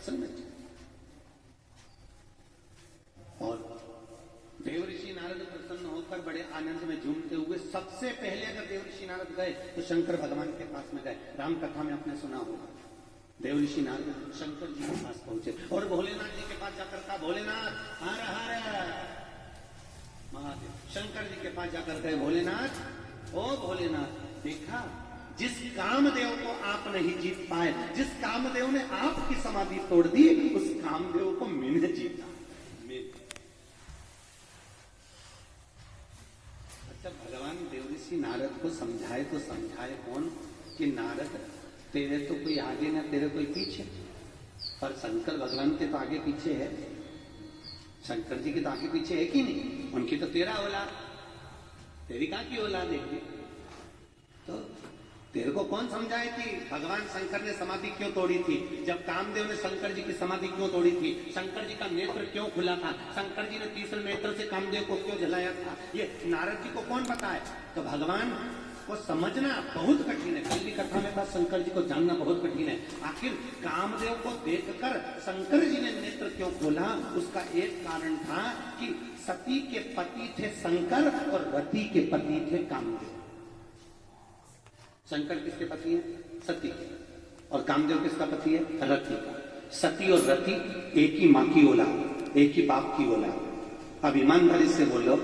प्रसन्न थे। और देवऋषि नारद प्रसन्न होकर बड़े आनंद में झूमते हुए सबसे पहले अगर देवऋषि नारद गए तो शंकर भगवान के पास में गए। राम कथा में आपने सुना होगा, देवऋषि नारद शंकर जी के पास पहुंचे और भोलेनाथ जी के पास जाकर कहा, भोलेनाथ हर हर महादेव। शंकर जी के पास जाकर कहे, भोलेनाथ ओ भोलेनाथ, देखा जिस कामदेव को आप नहीं जीत पाए, जिस कामदेव ने आपकी समाधि तोड़ दी, उस कामदेव को मैंने जीता। अच्छा, भगवान देवऋषि नारद को समझाए तो समझाए कौन कि नारद तेरे तो कोई आगे ना तेरे कोई पीछे, पर शंकर भगवान के तो आगे पीछे है। शंकर जी के तो आगे पीछे है कि नहीं? उनकी तो तेरा औलाद, तेरी कहां की औलाद है? तो तेरे को कौन समझाए कि भगवान शंकर ने समाधि क्यों तोड़ी थी? जब कामदेव ने शंकर जी की समाधि क्यों तोड़ी थी? शंकर जी का नेत्र क्यों खुला था? शंकर जी ने तीसरे नेत्र से कामदेव को क्यों जलाया था? ये नारद जी को कौन बताए? तो भगवान को समझना बहुत कठिन है। कल की कथा में था, शंकर जी को जानना बहुत कठिन है। आखिर कामदेव को देखकर शंकर जी ने नेत्र क्यों खोला? उसका एक कारण था कि सती के पति थे शंकर और रति के पति थे कामदेव। शंकर किसके पति है? सती। और कामदेव किसका पति है? रति का। सती और रति एक ही मां की औलाद, एक ही बाप की औलाद। अब ईमानदारी से बोलो,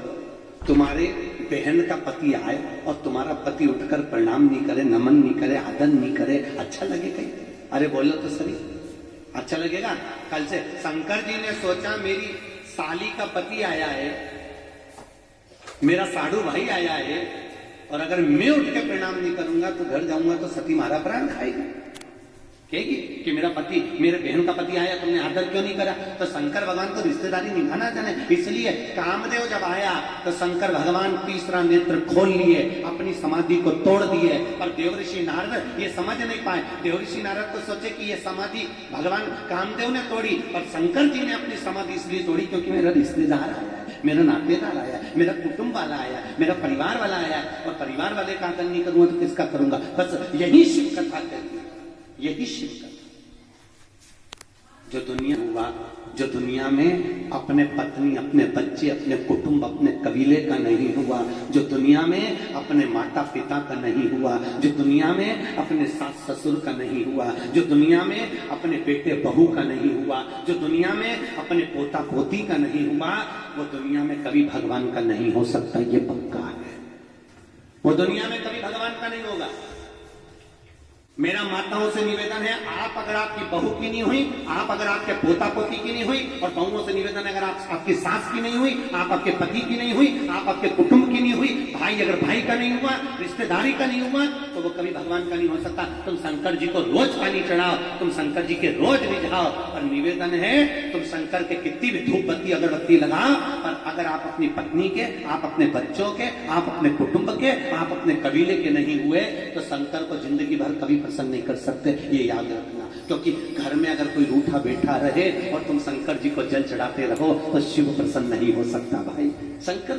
तुम्हारे बहन का पति आए और तुम्हारा पति उठकर प्रणाम नहीं करे, नमन नहीं करे, आदर नहीं करे, अच्छा लगेगा? अरे बोलो तो सही, अच्छा लगेगा? कल से शंकर जी ने सोचा मेरी साली का पति आया है, मेरा साधु भाई आया है, और अगर मैं उठ के प्रणाम नहीं करूंगा तो घर जाऊंगा तो सती मारा प्राण खाएगी, कहेगी कि मेरा पति, मेरे बहन का पति आया, तुमने आदर क्यों नहीं करा? तो शंकर भगवान तो रिश्तेदारी निभाना जाने, इसलिए कामदेव जब आया तो शंकर भगवान तीसरा नेत्र खोल लिए, अपनी समाधि को तोड़ दिए। पर देवऋषि नारद ये समझ नहीं पाए। देवऋषि नारद तो सोचे कि ये समाधि भगवान कामदेव ने तोड़ी, पर शंकर जी ने अपनी समाधि इसलिए तोड़ी क्योंकि मेरा रिश्तेदार आया, मेरा नातेदार आया, मेरा कुटुंब वाला आया, मेरा परिवार वाला आया, और परिवार वाले का आदर नहीं करूंगा तो किसका करूंगा? बस यही शिव कथा कहती है, यही शिव कथा। जो दुनिया हुआ, जो दुनिया में अपने पत्नी, अपने बच्चे, अपने कुटुंब, अपने कबीले का नहीं हुआ, जो दुनिया में अपने माता पिता का नहीं हुआ, जो दुनिया में अपने सास ससुर का नहीं हुआ, जो दुनिया में अपने बेटे बहू का नहीं हुआ, जो दुनिया में अपने पोता पोती का नहीं हुआ, वो दुनिया में कभी भगवान का नहीं हो सकता, ये पक्का है। वो दुनिया में कभी भगवान का नहीं होगा। मेरा माताओं से निवेदन है, आप अगर आपकी बहू की नहीं हुई, आप अगर आपके पोता पोती की नहीं हुई, और बहुओं से निवेदन है अगर आपकी सास की नहीं हुई, आप आपके पति की नहीं हुई, आप आपके कुटुंब की नहीं हुई, भाई अगर भाई का नहीं हुआ, रिश्तेदारी का नहीं हुआ, तो वो कभी भगवान का नहीं हो सकता। तुम शंकर जी को रोज पानी चढ़ाओ, तुम शंकर जी के रोज रिझाओ, और निवेदन है तुम शंकर के कितनी भी धूप बत्ती अगरबत्ती लगाओ, पर अगर आप अपनी पत्नी के, आप अपने बच्चों के, आप अपने कुटुंब के, आप अपने कबीले के नहीं हुए, तो शंकर को जिंदगी भर कभी प्रसन्न नहीं कर सकते, ये याद रखना। क्योंकि घर में अगर कोई रूठा बैठा रहे और तुम शंकर जी को जल चढ़ाते रहो तो शिव प्रसन्न नहीं हो सकता भाई। शंकर